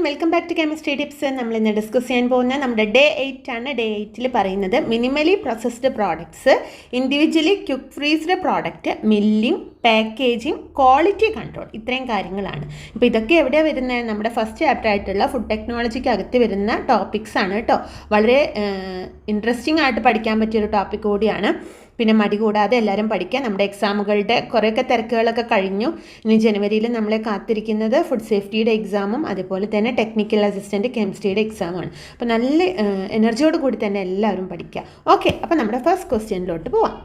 Welcome back to chemistry tips. നമ്മൾ ഇന്ന് discuss ചെയ്യാൻ പോകുന്ന നമ്മുടെ ഡേ 8 ആണ്. ഡേ 8 പറയുന്നത് minimally processed products, individually quick frozen product, milling, packaging, quality control, ഇത്രയും കാര്യങ്ങളാണ്. ഇപ്പോൾ ഇതൊക്കെ എവിടെയാണ് വരുന്നത്? നമ്മുടെ ഫസ്റ്റ് ചാപ്റ്റർ ആയിട്ടുള്ള ഫുഡ് ടെക്നോളജിക്ക് അകത്ത് വരുന്ന ടോപ്പിക്സ് ആണ് കേട്ടോ. വളരെ ഇൻട്രസ്റ്റിംഗ് ആയിട്ട് പഠിക്കാൻ പറ്റിയൊരു ടോപ്പിക് കൂടിയാണ്. പിന്നെ മടി കൂടാതെ എല്ലാവരും പഠിക്കുക. നമ്മുടെ എക്സാമുകളുടെ കുറേയൊക്കെ തിരക്കുകളൊക്കെ കഴിഞ്ഞു. ഇനി ജനുവരിയിൽ നമ്മളെ കാത്തിരിക്കുന്നത് ഫുഡ് സേഫ്റ്റിയുടെ എക്സാമും അതുപോലെ തന്നെ ടെക്നിക്കൽ അസിസ്റ്റൻറ്റ് കെമിസ്ട്രിയുടെ എക്സാമാണ്. അപ്പോൾ നല്ല എനർജിയോട് കൂടി തന്നെ എല്ലാവരും പഠിക്കുക. ഓക്കെ, അപ്പോൾ നമ്മുടെ ഫസ്റ്റ് ക്വസ്റ്റ്യനിലോട്ട് പോവാം.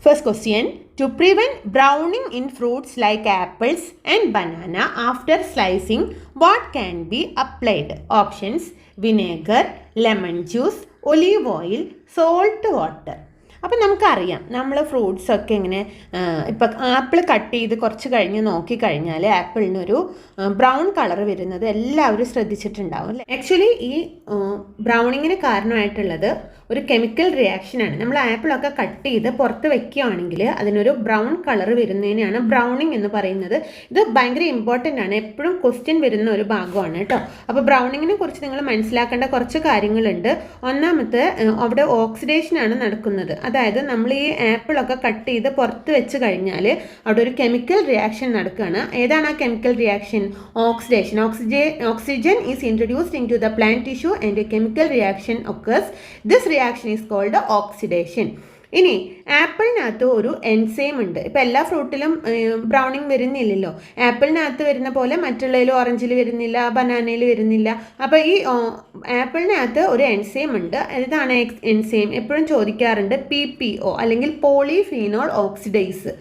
First question, to prevent browning in fruits like apples and banana after slicing, what can be applied? Options: vinegar, lemon juice, olive oil, salt water. അപ്പം നമുക്കറിയാം, നമ്മൾ ഫ്രൂട്ട്സൊക്കെ ഇങ്ങനെ ഇപ്പം ആപ്പിൾ കട്ട് ചെയ്ത് കുറച്ച് കഴിഞ്ഞ് നോക്കിക്കഴിഞ്ഞാൽ ആപ്പിളിനൊരു ബ്രൗൺ കളർ വരുന്നത് എല്ലാവരും ശ്രദ്ധിച്ചിട്ടുണ്ടാവും അല്ലേ? ആക്ച്വലി ഈ ബ്രൗണിങ്ങിന് കാരണമായിട്ടുള്ളത് ഒരു കെമിക്കൽ റിയാക്ഷനാണ്. നമ്മൾ ആപ്പിളൊക്കെ കട്ട് ചെയ്ത് പുറത്ത് വെക്കുകയാണെങ്കിൽ അതിനൊരു ബ്രൗൺ കളർ വരുന്നതിനാണ് ബ്രൗണിങ് എന്ന് പറയുന്നത്. ഇത് ഭയങ്കര ഇമ്പോർട്ടൻ്റ് ആണ്, എപ്പോഴും ക്വസ്റ്റ്യൻ വരുന്ന ഒരു ഭാഗമാണ് കേട്ടോ. അപ്പോൾ ബ്രൗണിങ്ങിനെ കുറിച്ച് നിങ്ങൾ മനസ്സിലാക്കേണ്ട കുറച്ച് കാര്യങ്ങളുണ്ട്. ഒന്നാമത്തെ, അവിടെ ഓക്സിഡേഷനാണ് നടക്കുന്നത്. അതായത് നമ്മൾ ഈ ആപ്പിളൊക്കെ കട്ട് ചെയ്ത് പുറത്ത് വെച്ച് കഴിഞ്ഞാൽ അവിടെ ഒരു കെമിക്കൽ റിയാക്ഷൻ നടക്കുകയാണ്. ഏതാണ് ആ chemical reaction? Oxidation. Oxygen is introduced into the plant tissue and a chemical reaction occurs. This reaction is called oxidation. ഇനി ആപ്പിളിനകത്ത് ഒരു എൻസൈം ഉണ്ട്. ഇപ്പം എല്ലാ ഫ്രൂട്ടിലും ബ്രൗണിങ് വരുന്നില്ലല്ലോ. ആപ്പിളിനകത്ത് വരുന്ന പോലെ മറ്റുള്ളതിൽ ഓറഞ്ചിൽ വരുന്നില്ല, ബനാനയിൽ വരുന്നില്ല. അപ്പോൾ ഈ ആപ്പിളിനകത്ത് ഒരു എൻസൈം ഉണ്ട്. ഇതാണ് എൻസൈം. എപ്പോഴും ചോദിക്കാറുണ്ട് PPO അല്ലെങ്കിൽ പോളിഫീനോൾ ഓക്സിഡൈസ്.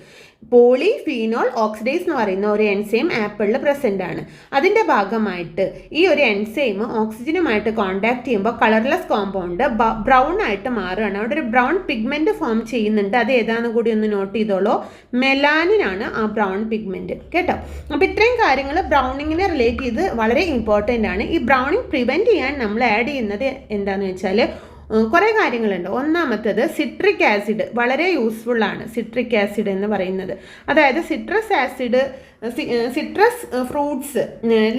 പോളിഫീനോൾ ഓക്സിഡൈസ് എന്ന് പറയുന്ന ഒരു എൻസൈം ആപ്പിളിൽ പ്രസൻ്റ് ആണ്. അതിൻ്റെ ഭാഗമായിട്ട് ഈ ഒരു എൻസൈം ഓക്സിജനുമായിട്ട് കോണ്ടാക്ട് ചെയ്യുമ്പോൾ കളർലെസ് കോമ്പൗണ്ട് ബ്രൗൺ ആയിട്ട് മാറുകയാണ്. അവിടെ ഒരു ബ്രൗൺ പിഗ്മെൻറ്റ് ഫോം ചെയ്യുന്നുണ്ട്. അത് ഏതാണെന്ന് കൂടി ഒന്ന് നോട്ട് ചെയ്തോളൂ. മെലാനിനാണ് ആ ബ്രൗൺ പിഗ്മെൻറ്റ് കേട്ടോ. അപ്പോൾ ഇത്രയും കാര്യങ്ങൾ ബ്രൗണിങ്ങിനെ റിലേറ്റ് ചെയ്ത് വളരെ ഇമ്പോർട്ടൻ്റ് ആണ്. ഈ ബ്രൗണിങ് പ്രിവെൻറ്റ് ചെയ്യാൻ നമ്മൾ ആഡ് ചെയ്യുന്നത് എന്താണെന്ന് വെച്ചാൽ കുറേ കാര്യങ്ങളുണ്ട്. ഒന്നാമത്തേത് സിട്രിക് ആസിഡ് വളരെ യൂസ്ഫുള്ളാണ്. സിട്രിക് ആസിഡ് എന്ന് പറയുന്നത്, അതായത് സിട്രസ് ഫ്രൂട്ട്സ്,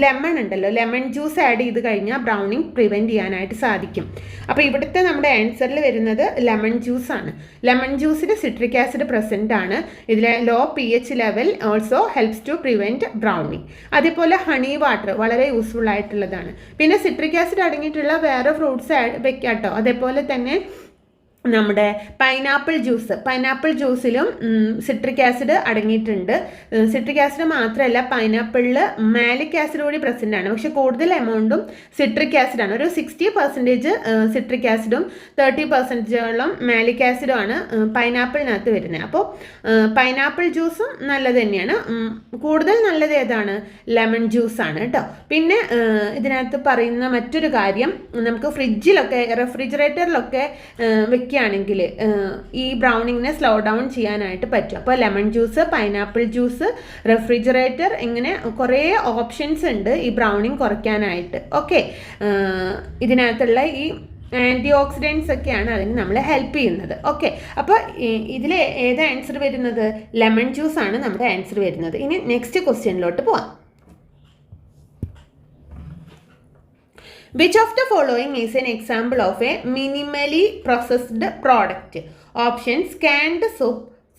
ലെമൺ ഉണ്ടല്ലോ, ലെമൺ ജ്യൂസ് ആഡ് ചെയ്ത് കഴിഞ്ഞാൽ ബ്രൗണിങ് പ്രിവെൻറ്റ് ചെയ്യാനായിട്ട് സാധിക്കും. അപ്പോൾ ഇവിടുത്തെ നമ്മുടെ ആൻസറിൽ വരുന്നത് ലെമൺ ജ്യൂസാണ്. ലെമൺ ജ്യൂസിൽ സിട്രിക് ആസിഡ് പ്രസൻ്റ് ആണ്. ഇതിലെ low pH level also helps to prevent browning. അതേപോലെ ഹണി വാട്ടർ വളരെ യൂസ്ഫുൾ ആയിട്ടുള്ളതാണ്. പിന്നെ സിട്രിക് ആസിഡ് അടങ്ങിയിട്ടുള്ള വേറെ ഫ്രൂട്ട്സ് വെക്കാം കേട്ടോ. അതേപോലെ തന്നെ നമ്മുടെ പൈനാപ്പിൾ ജ്യൂസിലും സിട്രിക് ആസിഡ് അടങ്ങിയിട്ടുണ്ട്. സിട്രിക് ആസിഡ് മാത്രമല്ല, പൈനാപ്പിളിൽ മാലിക് ആസിഡ് കൂടി പ്രസൻ്റ് ആണ്. പക്ഷെ കൂടുതൽ എമൗണ്ടും സിട്രിക് ആസിഡാണ്. ഒരു 60% സിട്രിക് ആസിഡും 30% മാലിക് ആസിഡും ആണ് പൈനാപ്പിളിനകത്ത് വരുന്നത്. അപ്പോൾ പൈനാപ്പിൾ ജ്യൂസും നല്ലത് തന്നെയാണ്. കൂടുതൽ നല്ലത് ഏതാണ്? ലെമൺ ജ്യൂസാണ് കേട്ടോ. പിന്നെ ഇതിനകത്ത് പറയുന്ന മറ്റൊരു കാര്യം, നമുക്ക് ഫ്രിഡ്ജിലൊക്കെ റെഫ്രിജറേറ്ററിലൊക്കെ ണെങ്കിൽ ഈ ബ്രൗണിങ്ങിനെ സ്ലോ ഡൗൺ ചെയ്യാനായിട്ട് പറ്റും. അപ്പോൾ lemon juice, pineapple juice, refrigerator, ഇങ്ങനെ കുറേ ഓപ്ഷൻസ് ഉണ്ട് ഈ ബ്രൗണിങ് കുറയ്ക്കാനായിട്ട്. ഓക്കെ, ഇതിനകത്തുള്ള ഈ ആൻറ്റി ഓക്സിഡൻസ് ഒക്കെയാണ് അതിന് നമ്മളെ ഹെൽപ്പ് ചെയ്യുന്നത്. ഓക്കെ, അപ്പോൾ ഇതിൽ ഏത് ആൻസർ വരുന്നത്? ലെമൺ ജ്യൂസാണ് നമ്മുടെ ആൻസർ വരുന്നത്. ഇനി നെക്സ്റ്റ് ക്വസ്റ്റ്യനിലോട്ട് പോവാം. Which of the following is an example of a minimally processed product? Options: canned soup,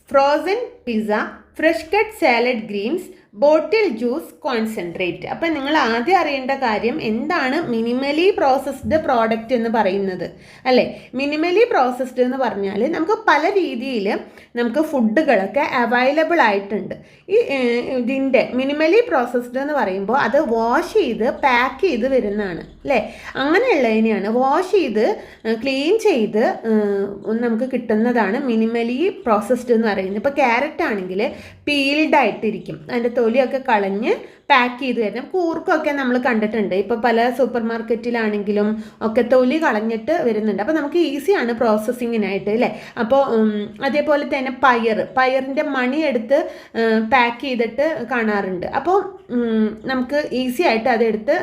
frozen pizza, fresh cut salad greens, bottle juice concentrate. അപ്പം നിങ്ങൾ ആദ്യം അറിയേണ്ട കാര്യം എന്താണ് മിനിമലി പ്രോസസ്ഡ് പ്രോഡക്റ്റ് എന്ന് പറയുന്നത് അല്ലേ? മിനിമലി പ്രോസസ്ഡ് എന്ന് പറഞ്ഞാൽ നമുക്ക് പല രീതിയിൽ നമുക്ക് ഫുഡുകളൊക്കെ അവൈലബിൾ ആയിട്ടുണ്ട്. ഈ ഇതിൻ്റെ മിനിമലി പ്രോസസ്ഡ് എന്ന് പറയുമ്പോൾ അത് വാഷ് ചെയ്ത് പാക്ക് ചെയ്ത് വരുന്നതാണ് അല്ലേ? അങ്ങനെയുള്ളതിനെയാണ് വാഷ് ചെയ്ത് ക്ലീൻ ചെയ്ത് നമുക്ക് കിട്ടുന്നതാണ് മിനിമലി പ്രോസസ്ഡ് എന്ന് പറയുന്നത്. ഇപ്പോൾ ക്യാരറ്റ് ആണെങ്കിൽ പീൽഡ് ആയിട്ടിരിക്കും, അതിൻ്റെ തൊലിയൊക്കെ കളഞ്ഞ് പാക്ക് ചെയ്ത് തരുന്ന കൂർക്കൊക്കെ നമ്മൾ കണ്ടിട്ടുണ്ട്. ഇപ്പോൾ പല സൂപ്പർ മാർക്കറ്റിലാണെങ്കിലും ഒക്കെ തൊലി കളഞ്ഞിട്ട് വരുന്നുണ്ട്. അപ്പോൾ നമുക്ക് ഈസിയാണ് പ്രോസസ്സിങ്ങിനായിട്ട് അല്ലേ? അപ്പോൾ അതേപോലെ തന്നെ പയറിൻ്റെ മണി എടുത്ത് പാക്ക് ചെയ്തിട്ട് കാണാറുണ്ട്. അപ്പോൾ നമുക്ക് ഈസി ആയിട്ട് അതെടുത്ത്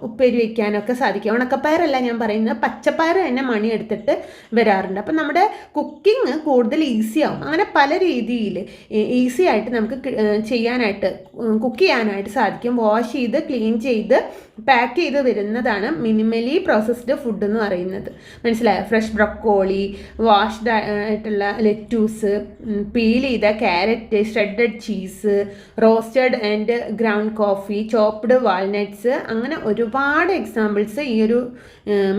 ഉപ്പേരി വയ്ക്കാനൊക്കെ സാധിക്കും. ഉണക്കപ്പയറല്ല ഞാൻ പറയുന്നത്, പച്ചപ്പയർ തന്നെ മണി എടുത്തിട്ട് വരാറുണ്ട്. അപ്പം നമ്മുടെ കുക്കിംഗ് കൂടുതൽ ഈസിയാവും. അങ്ങനെ പല രീതിയിൽ ഈസി ആയിട്ട് നമുക്ക് ചെയ്യാനായിട്ട് കുക്ക് ചെയ്യാനായിട്ട് സാധിക്കും. സാധിക്കും. വാഷ് ചെയ്ത് ക്ലീൻ ചെയ്ത് പാക്ക് ചെയ്ത് വരുന്നതാണ് മിനിമലി പ്രോസസ്ഡ് ഫുഡ് എന്ന് പറയുന്നത്. മനസ്സിലായോ? ഫ്രഷ് ബ്രൊക്കോളി, വാഷ്ഡ് ആയിട്ടുള്ള ലെറ്റൂസ്, പീൽ ചെയ്ത carrot, shredded cheese, roasted and ground coffee, chopped walnuts, അങ്ങനെ ഒരുപാട് എക്സാമ്പിൾസ് ഈ ഒരു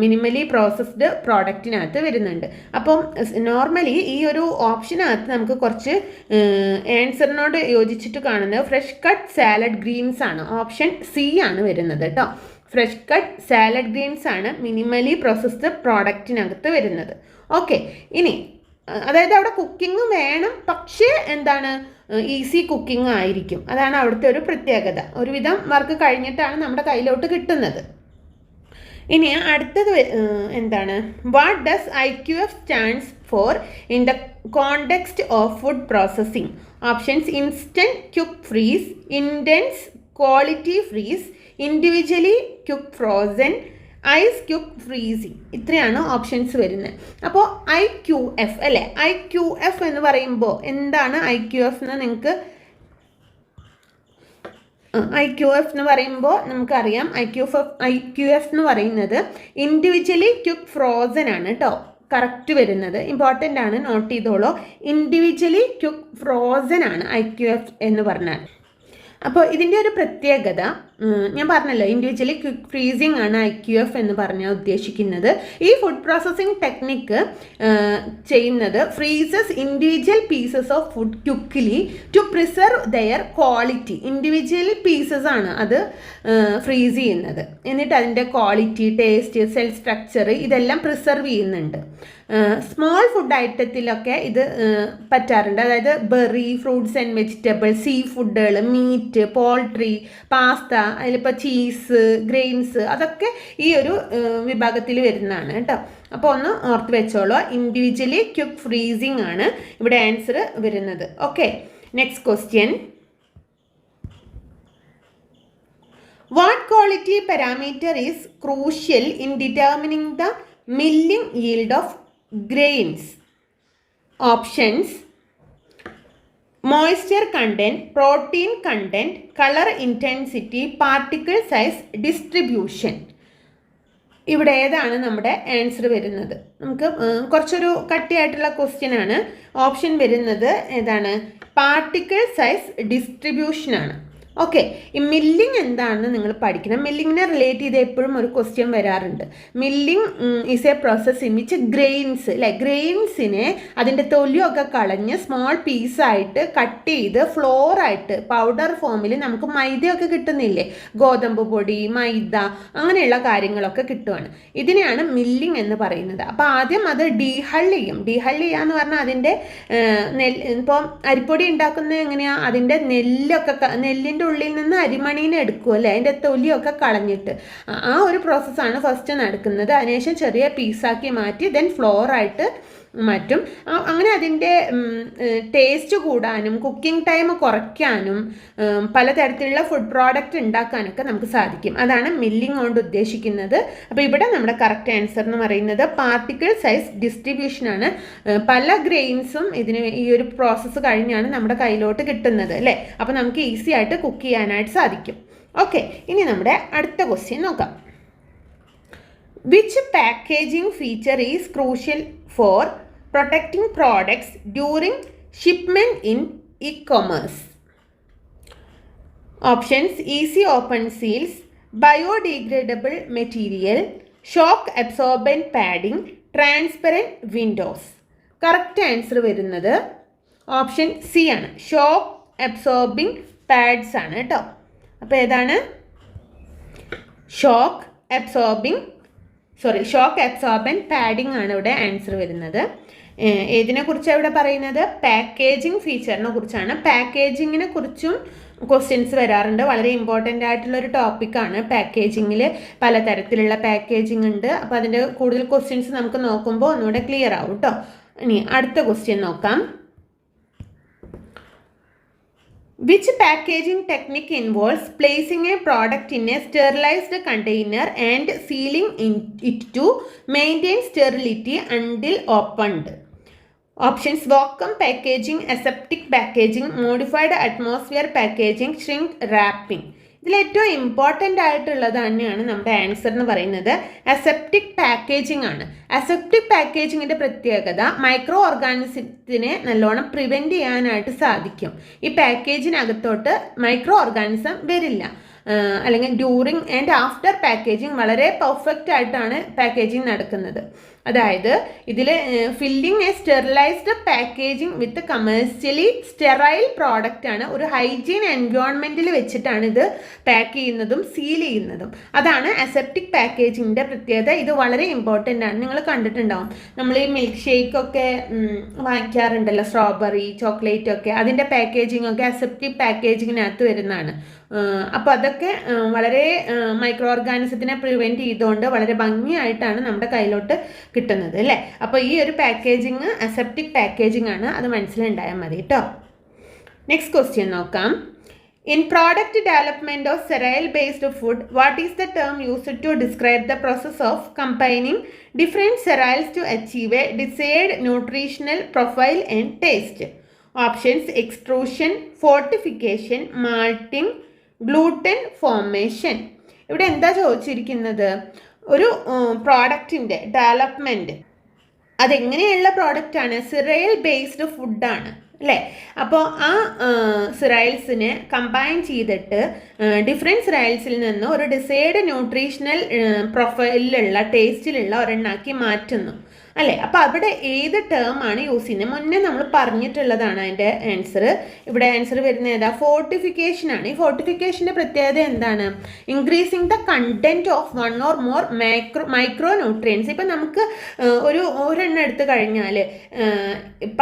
മിനിമലി പ്രോസസ്ഡ് പ്രോഡക്റ്റിനകത്ത് വരുന്നുണ്ട്. അപ്പം നോർമലി ഈ ഒരു ഓപ്ഷനകത്ത് നമുക്ക് കുറച്ച് ആൻസറിനോട് യോജിച്ചിട്ട് കാണുന്നത് ഫ്രഷ് കട്ട് സാലഡ് ഗ്രീൻസ് ആണ്. ഓപ്ഷൻ സി ആണ് വരുന്നത് കേട്ടോ. ഫ്രഷ് കട്ട് സാലഡ് ഗ്രീൻസ് ആണ് മിനിമലി പ്രോസസ്ഡ് പ്രോഡക്റ്റിനകത്ത് വരുന്നത്. ഓക്കെ, ഇനി അതായത് അവിടെ കുക്കിംഗ് വേണം, പക്ഷേ എന്താണ്, ഈസി കുക്കിംഗ് ആയിരിക്കും. അതാണ് അവിടുത്തെ ഒരു പ്രത്യേകത. ഒരുവിധം വർക്ക് കഴിഞ്ഞിട്ടാണ് നമ്മുടെ കയ്യിലോട്ട് കിട്ടുന്നത്. ഇനി അടുത്തത് എന്താണ്, what does IQF stands for in the context of food processing? Options instant quick freeze, intense quality freeze, individually quick frozen, ice quick freezing. ഇത്രയാണ് ഓപ്ഷൻസ് വരുന്നത്. അപ്പോൾ IQF അല്ലേ, IQF എന്ന് പറയുമ്പോൾ എന്താണ് IQF എന്ന് നിങ്ങൾക്ക് IQF എന്ന് പറയുമ്പോൾ നമുക്കറിയാം. IQF എന്ന് പറയുന്നത് ഇൻഡിവിജ്വലി ക്യുക്ക് ഫ്രോസൺ ആണ് കേട്ടോ കറക്റ്റ് വരുന്നത്. ഇമ്പോർട്ടൻ്റ് ആണ്, നോട്ട് ചെയ്തോളൂ. ഇൻഡിവിജ്വലി ക്യുക്ക് ഫ്രോസൺ ആണ് IQF എന്ന് പറഞ്ഞാൽ. അപ്പോൾ ഇതിൻ്റെ ഒരു പ്രത്യേകത ഞാൻ പറഞ്ഞല്ലോ, ഇൻഡിവിജ്വലി ക്വിക്ക് ഫ്രീസിങ് ആണ് IQF എന്ന് പറഞ്ഞാൽ ഉദ്ദേശിക്കുന്നത്. ഈ ഫുഡ് പ്രോസസ്സിംഗ് ടെക്നിക്ക് ചെയ്യുന്നത് freezes individual pieces of food quickly to preserve their quality. Individual pieces ആണ് അത് ഫ്രീസ് ചെയ്യുന്നത്. എന്നിട്ട് അതിൻ്റെ ക്വാളിറ്റി, ടേസ്റ്റ്, സെൽ സ്ട്രക്ചർ ഇതെല്ലാം പ്രിസർവ് ചെയ്യുന്നുണ്ട്. സ്മോൾ ഫുഡ് ഐറ്റത്തിലൊക്കെ ഇത് പറ്റാറുണ്ട്. അതായത് berry, fruits and vegetables, sea ഫുഡുകൾ, മീറ്റ്, പോൾട്രി, പാസ്ത, അതിലിപ്പോൾ ചീസ്, ഗ്രെയിൻസ്, അതൊക്കെ ഈ ഒരു വിഭാഗത്തിൽ വരുന്നതാണ് കേട്ടോ. അപ്പോൾ ഒന്ന് ഓർത്ത് വെച്ചോളൂ, ഇൻഡിവിജ്വലി ക്വിക്ക് ഫ്രീസിങ് ആണ് ഇവിടെ ആൻസർ വരുന്നത്. Okay, next question. What quality parameter is crucial in determining the milling yield of grains? Options: moisture content, protein content, color intensity, particle size, distribution. ഇവിടെ ഏതാണ് നമ്മുടെ ആൻസർ വരുന്നത്? നമുക്ക് കുറച്ചൊരു കട്ടിയായിട്ടുള്ള ക്വസ്റ്റ്യൻ ആണ്. ഓപ്ഷൻ വരുന്നത് ഏതാണ്? പാർട്ടിക്കിൾ സൈസ് ഡിസ്ട്രിബ്യൂഷൻ ആണ്. ഓക്കെ, ഈ മില്ലിംഗ് എന്താണെന്ന് നിങ്ങൾ പഠിക്കണം. മില്ലിങ്ങിനെ റിലേറ്റ് ചെയ്ത് എപ്പോഴും ഒരു ക്വസ്റ്റ്യൻ വരാറുണ്ട്. Milling is A process in which grains അല്ലെ, ഗ്രെയിൻസിനെ അതിൻ്റെ തൊലിയൊക്കെ കളഞ്ഞ് സ്മോൾ പീസായിട്ട് കട്ട് ചെയ്ത് ഫ്ലോറായിട്ട് പൗഡർ ഫോമിൽ നമുക്ക് മൈദയൊക്കെ കിട്ടുന്നില്ലേ, ഗോതമ്പ് പൊടി, മൈദ, അങ്ങനെയുള്ള കാര്യങ്ങളൊക്കെ കിട്ടുവാണ്. ഇതിനെയാണ് മില്ലിംഗ് എന്ന് പറയുന്നത്. അപ്പോൾ ആദ്യം അത് ഡീഹൾ ചെയ്യും. ഡീഹൾ ചെയ്യുക എന്ന് പറഞ്ഞാൽ അതിൻ്റെ ഇപ്പോൾ അരിപ്പൊടി ഉണ്ടാക്കുന്നത് എങ്ങനെയാണ്, അതിൻ്റെ നെല്ലിൻ്റെ ഉള്ളിൽ നിന്ന് അരിമണീനെ എടുക്കും അല്ലേ, അതിൻ്റെ തൊലിയൊക്കെ കളഞ്ഞിട്ട്. ആ ഒരു പ്രോസസ്സാണ് ഫസ്റ്റ് നടക്കുന്നത്. അതിനുശേഷം ചെറിയ പീസാക്കി മാറ്റി ദെൻ ഫ്ലോറായിട്ട് മാറ്റും. അങ്ങനെ അതിൻ്റെ ടേസ്റ്റ് കൂടാനും കുക്കിംഗ് ടൈം കുറയ്ക്കാനും പലതരത്തിലുള്ള ഫുഡ് പ്രോഡക്റ്റ് ഉണ്ടാക്കാനൊക്കെ നമുക്ക് സാധിക്കും. അതാണ് മില്ലിംഗ് കൊണ്ട് ഉദ്ദേശിക്കുന്നത്. അപ്പോൾ ഇവിടെ നമ്മുടെ കറക്റ്റ് ആൻസർ എന്ന് പറയുന്നത് പാർട്ടിക്കിൾ സൈസ് ഡിസ്ട്രിബ്യൂഷൻ ആണ്. പല ഗ്രെയിൻസും ഇതിന് ഈ ഒരു പ്രോസസ്സ് കഴിഞ്ഞാണ് നമ്മുടെ കയ്യിലോട്ട് കിട്ടുന്നത് അല്ലേ. അപ്പോൾ നമുക്ക് ഈസി ആയിട്ട് കുക്ക് ചെയ്യാനായിട്ട് സാധിക്കും. ഓക്കെ, ഇനി നമ്മുടെ അടുത്ത ക്വസ്റ്റ്യൻ നോക്കാം. Which packaging feature is crucial for protecting products during shipment in e-commerce? Options: easy open seals, biodegradable material, shock absorbent padding, transparent windows. Correct answer വരുന്നത് ഓപ്ഷൻ സി ആണ്. Shock absorbing pads ആണ് കേട്ടോ. അപ്പോൾ ഏതാണ്? Shock absorbent padding ആണ് ഇവിടെ answer വരുന്നത്. ഏതിനെ കുറിച്ചാണ് ഇവിടെ പറയുന്നത്? പാക്കേജിംഗ് ഫീച്ചറിനെ കുറിച്ചാണ്. പാക്കേജിങ്ങിനെ കുറിച്ചും ക്വസ്റ്റ്യൻസ് വരാറുണ്ട്. വളരെ ഇമ്പോർട്ടൻ്റ് ആയിട്ടുള്ളൊരു ടോപ്പിക്കാണ്. പാക്കേജിങ്ങിൽ പലതരത്തിലുള്ള പാക്കേജിംഗ് ഉണ്ട്. അപ്പോൾ അതിൻ്റെ കൂടുതൽ ക്വസ്റ്റ്യൻസ് നമുക്ക് നോക്കുമ്പോൾ ഒന്നുകൂടെ ക്ലിയർ ആവും കേട്ടോ. ഇനി അടുത്ത ക്വസ്റ്റ്യൻ നോക്കാം. Which packaging technique involves placing a product in a sterilized container and sealing it to maintain sterility until opened? Options: vacuum packaging, aseptic packaging, modified atmosphere packaging, shrink wrapping. ഇതിൽ ഏറ്റവും important ആയിട്ടുള്ളത് തന്നെയാണ് നമ്മുടെ answer എന്ന് പറയുന്നത് aseptic packaging ആണ്. Aseptic പാക്കേജിങ്ങിൻ്റെ പ്രത്യേകത micro ഓർഗാനിസത്തിനെ നല്ലോണം പ്രിവെൻറ്റ് ചെയ്യാനായിട്ട് സാധിക്കും. ഈ പാക്കേജിനകത്തോട്ട് മൈക്രോ ഓർഗാനിസം വരില്ല. അല്ലെങ്കിൽ ഡ്യൂറിങ് ആൻഡ് ആഫ്റ്റർ പാക്കേജിങ് വളരെ പെർഫെക്റ്റ് ആയിട്ടാണ് പാക്കേജിങ് നടക്കുന്നത്. അതായത് ഇതിൽ filling A sterilised packaging with commercially sterile product ആണ്. ഒരു ഹൈജീൻ എൻവയോൺമെൻറ്റിൽ വെച്ചിട്ടാണ് ഇത് പാക്ക് ചെയ്യുന്നതും സീൽ ചെയ്യുന്നതും. അതാണ് അസെപ്റ്റിക് പാക്കേജിങ്ങിൻ്റെ പ്രത്യേകത. ഇത് വളരെ ഇമ്പോർട്ടൻ്റ് ആണ്. നിങ്ങൾ കണ്ടിട്ടുണ്ടാവും, നമ്മൾ ഈ മിൽക്ക് ഷേക്കൊക്കെ വാങ്ങിക്കാറുണ്ടല്ലോ, സ്ട്രോബെറി ചോക്ലേറ്റ് ഒക്കെ, അതിൻ്റെ പാക്കേജിംഗ് ഒക്കെ അസെപ്റ്റിക് പാക്കേജിങ്ങിനകത്ത് വരുന്നതാണ്. അപ്പോൾ അതൊക്കെ വളരെ മൈക്രോ ഓർഗാനിസത്തിനെ പ്രിവെൻറ്റ് ചെയ്തുകൊണ്ട് വളരെ ഭംഗിയായിട്ടാണ് നമ്മുടെ കയ്യിലോട്ട് കിട്ടുന്നത് അല്ലേ. അപ്പോൾ ഈ ഒരു പാക്കേജിങ് അസെപ്റ്റിക് പാക്കേജിംഗ് ആണ്, അത് മനസ്സിലുണ്ടായാൽ മതി കേട്ടോ. നെക്സ്റ്റ് ക്വസ്റ്റ്യൻ നോക്കാം. In product development of cereal based food, what is the term used to describe the process of combining different cereals to achieve a desired nutritional profile and taste? Options: extrusion, fortification, malting, gluten formation. ഇവിടെ എന്താ ചോദിച്ചിരിക്കുന്നത്? ഒരു പ്രോഡക്റ്റിൻ്റെ development അതെങ്ങനെയുള്ള പ്രോഡക്റ്റാണ്? സിറയൽ based ഫുഡാണ് അല്ലേ. അപ്പോൾ ആ സിറൈൽസിനെ കമ്പൈൻ ചെയ്തിട്ട് ഡിഫറെൻറ്റ് സിറൈൽസിൽ നിന്ന് ഒരു ഡിസൈഡ് ന്യൂട്രീഷണൽ പ്രൊഫൈലിലുള്ള ടേസ്റ്റിലുള്ള ഒരെണ്ണാക്കി മാറ്റുന്നു അല്ലേ. അപ്പോൾ അവിടെ ഏത് ടേം ആണ് യൂസ് ചെയ്യുന്നത്? മുന്നേ നമ്മൾ പറഞ്ഞിട്ടുള്ളതാണ് അതിൻ്റെ ആൻസർ. ഇവിടെ ആൻസർ വരുന്നത് ഏതാ? ഫോർട്ടിഫിക്കേഷൻ ആണ്. ഈ ഫോർട്ടിഫിക്കേഷൻ്റെ പ്രത്യേകത എന്താണ്? Increasing the content of one or more micro nutrients. ഇപ്പം നമുക്ക് ഒരെണ്ണം എടുത്തു കഴിഞ്ഞാൽ,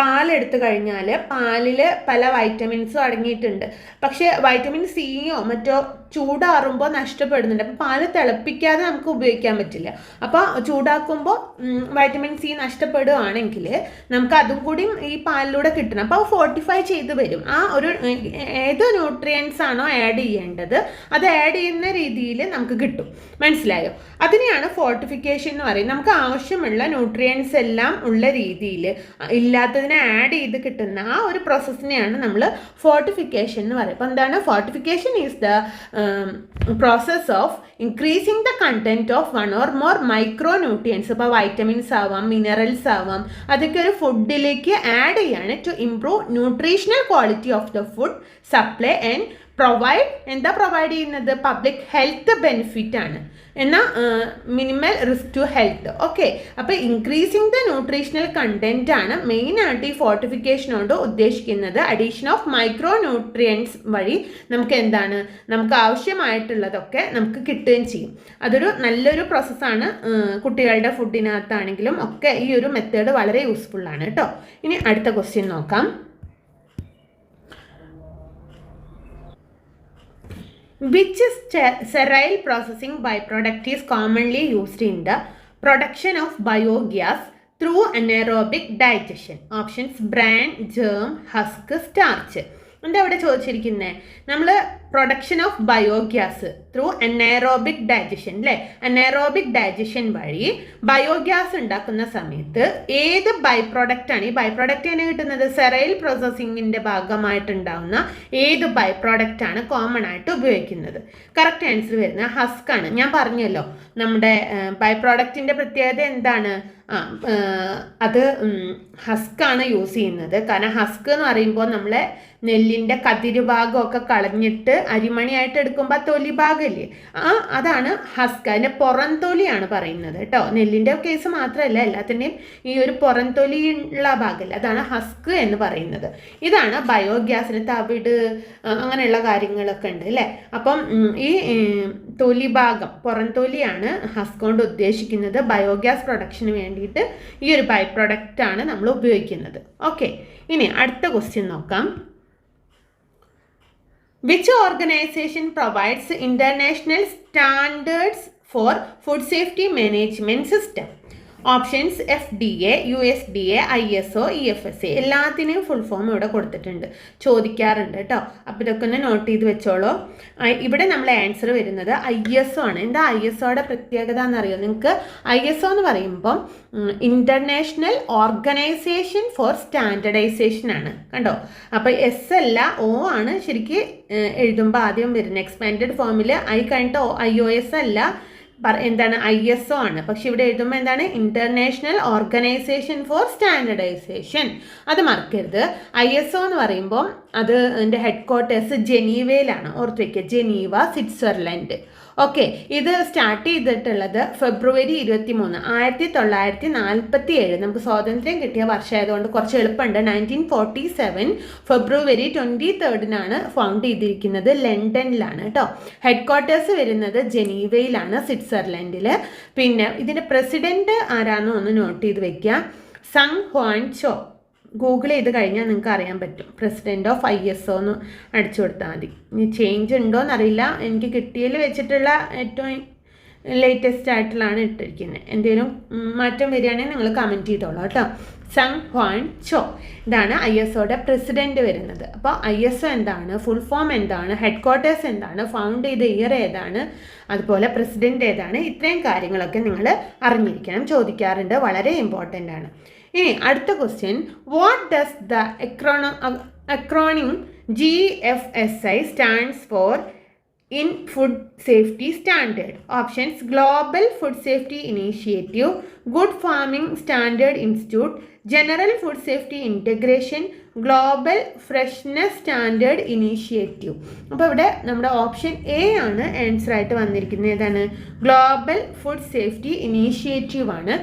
പാലെടുത്തു കഴിഞ്ഞാൽ പാലിൽ പല വൈറ്റമിൻസും അടങ്ങിയിട്ടുണ്ട്. പക്ഷേ വൈറ്റമിൻ സിയോ മറ്റോ ചൂടാറുമ്പോൾ നഷ്ടപ്പെടുന്നുണ്ട്. അപ്പോൾ പാല് തിളപ്പിക്കാതെ നമുക്ക് ഉപയോഗിക്കാൻ പറ്റില്ല. അപ്പോൾ ചൂടാക്കുമ്പോൾ വൈറ്റമിൻ സി നഷ്ടപ്പെടുകയാണെങ്കിൽ നമുക്ക് അതും കൂടി ഈ പാലിലൂടെ കിട്ടണം. അപ്പോൾ ഫോർട്ടിഫൈ ചെയ്ത് വരും. ആ ഒരു ഏത് ന്യൂട്രിയൻസ് ആണോ ആഡ് ചെയ്യേണ്ടത് അത് ആഡ് ചെയ്യുന്ന രീതിയിൽ നമുക്ക് കിട്ടും. മനസ്സിലായോ? അതിനെയാണ് ഫോർട്ടിഫിക്കേഷൻ എന്ന് പറയുന്നത്. നമുക്ക് ആവശ്യമുള്ള ന്യൂട്രിയൻസ് എല്ലാം ഉള്ള രീതിയിൽ ഇല്ലാത്തതിനെ ആഡ് ചെയ്ത് കിട്ടുന്ന ആ ഒരു പ്രോസസ്സിനെയാണ് നമ്മൾ ഫോർട്ടിഫിക്കേഷൻ എന്ന് പറയുന്നത്. അപ്പോൾ എന്താണ്? Fortification is the process of increasing the content of one or more micro nutrients. ഇപ്പോൾ വൈറ്റമിൻസ് ആവാം, മിനറൽസ് ആവാം, അതൊക്കെ ഒരു ഫുഡിലേക്ക് ആഡ് ചെയ്യാണ് to improve nutritional quality of the food supply and provide. എന്താ പ്രൊവൈഡ് ചെയ്യുന്നത്? പബ്ലിക് ഹെൽത്ത് ബെനിഫിറ്റ് ആണ്. എന്നാൽ minimal risk to health. Okay, അപ്പോൾ ഇൻക്രീസിങ് ദ ന്യൂട്രീഷണൽ കണ്ടൻറ്റ് ആണ് മെയിനായിട്ട് ഈ ഫോർട്ടിഫിക്കേഷനോട് ഉദ്ദേശിക്കുന്നത്. അഡീഷൻ ഓഫ് മൈക്രോ ന്യൂട്രിയൻസ് വഴി നമുക്ക് എന്താണ്, നമുക്ക് ആവശ്യമായിട്ടുള്ളതൊക്കെ നമുക്ക് കിട്ടുകയും ചെയ്യും. അതൊരു നല്ലൊരു പ്രോസസ്സാണ്. കുട്ടികളുടെ ഫുഡിനകത്താണെങ്കിലും ഒക്കെ ഈ ഒരു മെത്തേഡ് വളരെ യൂസ്ഫുള്ളാണ് കേട്ടോ. ഇനി അടുത്ത ക്വസ്റ്റ്യൻ നോക്കാം. Which sterile processing byproduct is commonly used in the production of biogas through anaerobic digestion? Options: bran, germ, husk, starch. എന്താ ഇവിടെ ചോദിച്ചിരിക്കുന്നത്? നമ്മൾ production of biogas through anaerobic digestion അല്ലേ. അനേറോബിക് ഡൈജഷൻ വഴി ബയോഗ്യാസ് ഉണ്ടാക്കുന്ന സമയത്ത് ഏത് ബൈ പ്രോഡക്റ്റാണ്? ഈ ബൈ പ്രോഡക്റ്റ് തന്നെ കിട്ടുന്നത് സെറൈൽ പ്രോസസ്സിങ്ങിൻ്റെ ഭാഗമായിട്ടുണ്ടാകുന്ന ഏത് ബൈ പ്രോഡക്റ്റാണ് കോമൺ ആയിട്ട് ഉപയോഗിക്കുന്നത്? കറക്റ്റ് ആൻസർ വരുന്നത് ഹസ്ക് ആണ്. ഞാൻ പറഞ്ഞല്ലോ നമ്മുടെ ബൈ പ്രോഡക്റ്റിൻ്റെ പ്രത്യേകത എന്താണ്? അത് ഹസ്ക് ആണ് യൂസ് ചെയ്യുന്നത്. കാരണം ഹസ്ക് എന്ന് പറയുമ്പോൾ നമ്മളെ നെല്ലിൻ്റെ കതിര് ഭാഗമൊക്കെ കളഞ്ഞിട്ട് അരിമണിയായിട്ട് എടുക്കുമ്പോൾ തൊലി ഭാഗമില്ലേ, അതാണ് ഹസ്ക്. അതിൻ്റെ പുറംതൊലിയാണ് പറയുന്നത് കേട്ടോ. നെല്ലിൻ്റെ കേസ് മാത്രമല്ല, എല്ലാത്തിൻ്റെയും ഈ ഒരു പുറംതൊലി ഉള്ള ഭാഗമല്ല, അതാണ് ഹസ്ക് എന്ന് പറയുന്നത്. ഇതാണ് ബയോഗ്യാസിന് തവിട് അങ്ങനെയുള്ള കാര്യങ്ങളൊക്കെ ഉണ്ട് അല്ലേ. അപ്പം ഈ തൊലി ഭാഗം, പുറംതൊലിയാണ് ഹസ്ക് കൊണ്ട് ഉദ്ദേശിക്കുന്നത്. ബയോഗ്യാസ് പ്രൊഡക്ഷന് വേണ്ടിയിട്ട് ഈ ഒരു ബൈ പ്രൊഡക്റ്റാണ് നമ്മൾ ഉപയോഗിക്കുന്നത്. ഓക്കെ, ഇനി അടുത്ത ക്വസ്റ്റ്യൻ നോക്കാം. Which organization provides international standards for food safety management system? Options FDA, USDA, ISO, EFSA എല്ലാത്തിനെയും ഫുൾ ഫോം ഇവിടെ കൊടുത്തിട്ടുണ്ട്, ചോദിക്കാറുണ്ട് കേട്ടോ. അപ്പോൾ ഇതൊക്കെ ഒന്ന് നോട്ട് ചെയ്ത് വെച്ചോളൂ. ഇവിടെ നമ്മൾ ആൻസർ വരുന്നത് ISO ആണ്. എന്താ ISOയുടെ പ്രത്യേകത എന്നറിയോ നിങ്ങൾക്ക്? ISO എന്ന് പറയുമ്പം ഇൻ്റർനാഷണൽ ഓർഗനൈസേഷൻ ഫോർ സ്റ്റാൻഡർഡൈസേഷൻ ആണ്, കണ്ടോ. അപ്പോൾ എസ് അല്ല O ആണ് ശരിക്കും എഴുതുമ്പോൾ ആദ്യം വരുന്നത്. എക്സ്പാൻഡഡ് ഫോമിൽ കഴിഞ്ഞിട്ട് IOS അല്ല, എന്താണ് ISO ആണ്. പക്ഷെ ഇവിടെ എഴുതുമ്പോൾ എന്താണ്? International organisation for standardisation. അത് മറക്കരുത്. ISO എന്ന് പറയുമ്പോൾ അത് എൻ്റെ ഹെഡ് ക്വാർട്ടേഴ്സ് ജനീവയിലാണ്, ഓർത്ത് വയ്ക്കുക, ജനീവ, സ്വിറ്റ്സർലൻഡ്. ഓക്കെ, ഇത് സ്റ്റാർട്ട് ചെയ്തിട്ടുള്ളത് ഫെബ്രുവരി 23, 1947. നമുക്ക് സ്വാതന്ത്ര്യം കിട്ടിയ വർഷമായതുകൊണ്ട് കുറച്ച് എളുപ്പമുണ്ട്. 1947 ഫെബ്രുവരി 23 ഫൗണ്ട് ചെയ്തിരിക്കുന്നത് ലണ്ടനിലാണ് കേട്ടോ. ഹെഡ് ക്വാർട്ടേഴ്സ് വരുന്നത് ജനീവയിലാണ്, സ്വിറ്റ്സർലൻഡിൽ. പിന്നെ ഇതിൻ്റെ പ്രസിഡന്റ് ആരാണെന്ന് ഒന്ന് നോട്ട് ചെയ്ത് വെക്കുക. സങ് ഹ്വാൻ ചോ. ഗൂഗിൾ ചെയ്ത് കഴിഞ്ഞാൽ നിങ്ങൾക്ക് അറിയാൻ പറ്റും. പ്രസിഡന്റ് ഓഫ് ISO എന്ന് അടിച്ചു കൊടുത്താൽ മതി. ഇനി ചേഞ്ച് ഉണ്ടോ എന്നറിയില്ല, എനിക്ക് കിട്ടിയതിൽ വെച്ചിട്ടുള്ള ഏറ്റവും ലേറ്റസ്റ്റ് ആയിട്ടുള്ളതാണ് ഇട്ടിരിക്കുന്നത്. എന്തെങ്കിലും മാറ്റം വരികയാണെങ്കിൽ നിങ്ങൾ കമൻറ്റ് ചെയ്തോളൂ കേട്ടോ. സങ് ഹ്വാൻ ചോ, ഇതാണ് ISOയുടെ പ്രസിഡന്റ് വരുന്നത്. അപ്പോൾ ISO എന്താണ്, ഫുൾ ഫോം എന്താണ്, ഹെഡ് ക്വാർട്ടേഴ്സ് എന്താണ്, ഫൗണ്ട് ചെയ്ത ഇയർ ഏതാണ്, അതുപോലെ പ്രസിഡന്റ് ഏതാണ്, ഇത്രയും കാര്യങ്ങളൊക്കെ നിങ്ങൾ അറിഞ്ഞിരിക്കണം, ചോദിക്കാറുണ്ട്, വളരെ ഇമ്പോർട്ടൻ്റ് ആണ്. ഇനി അടുത്ത question, what does the acronym GFSI stands for in food safety standard? Options: Global Food Safety Initiative, Good Farming Standard Institute, General Food Safety Integration, global freshness standard initiative. അപ്പോൾ ഇവിടെ നമ്മുടെ ഓപ്ഷൻ A ആണ് answer ആയിട്ട് വന്നിരിക്കുന്നത്. ഏതാണ്? Global food safety initiative ആണ്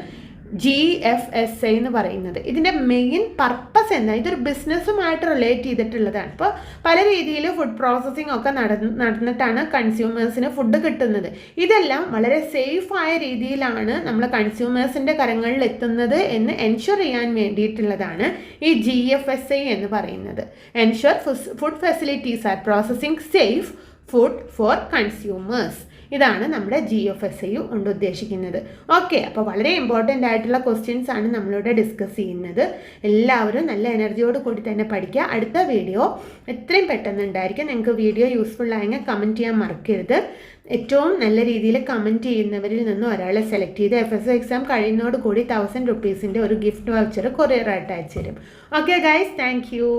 GFSI എന്ന് പറയുന്നത്. ഇതിൻ്റെ മെയിൻ പർപ്പസ് എന്താ? ഇതൊരു ബിസിനസ്സുമായിട്ട് റിലേറ്റ് ചെയ്തിട്ടുള്ളതാണ്. ഇപ്പോൾ പല രീതിയിൽ ഫുഡ് പ്രോസസ്സിംഗ് ഒക്കെ നടന്നിട്ടാണ് കൺസ്യൂമേഴ്സിന് ഫുഡ് കിട്ടുന്നത്. ഇതെല്ലാം വളരെ സേഫായ രീതിയിലാണ് നമ്മൾ കൺസ്യൂമേഴ്സിൻ്റെ കരങ്ങളിൽ എത്തുന്നത് എന്ന് എൻഷുർ ചെയ്യാൻ വേണ്ടിയിട്ടുള്ളതാണ് ഈ GFSI എന്ന് പറയുന്നത്. Ensure food facilities R processing safe food for consumers. ഇതാണ് നമ്മുടെ GFSI കൊണ്ട് ഉദ്ദേശിക്കുന്നത്. ഓക്കെ, അപ്പോൾ വളരെ ഇമ്പോർട്ടൻ്റ് ആയിട്ടുള്ള ക്വസ്റ്റ്യൻസ് ആണ് നമ്മളിവിടെ ഡിസ്കസ് ചെയ്യുന്നത്. എല്ലാവരും നല്ല എനർജിയോട് കൂടി തന്നെ പഠിക്കുക. അടുത്ത വീഡിയോ എത്രയും പെട്ടെന്ന് ഉണ്ടായിരിക്കും. നിങ്ങൾക്ക് വീഡിയോ യൂസ്ഫുൾ ആയെങ്കിൽ കമൻറ്റ് ചെയ്യാൻ മറക്കരുത്. ഏറ്റവും നല്ല രീതിയിൽ കമൻറ്റ് ചെയ്യുന്നവരിൽ നിന്ന് ഒരാളെ സെലക്ട് ചെയ്ത് FSO എക്സാം കഴിയുന്നതോട് കൂടി 1000 rupees ഒരു ഗിഫ്റ്റ് വൗച്ചർ കൊറിയറായിട്ട് അയച്ചു തരും. Okay guys, thank you.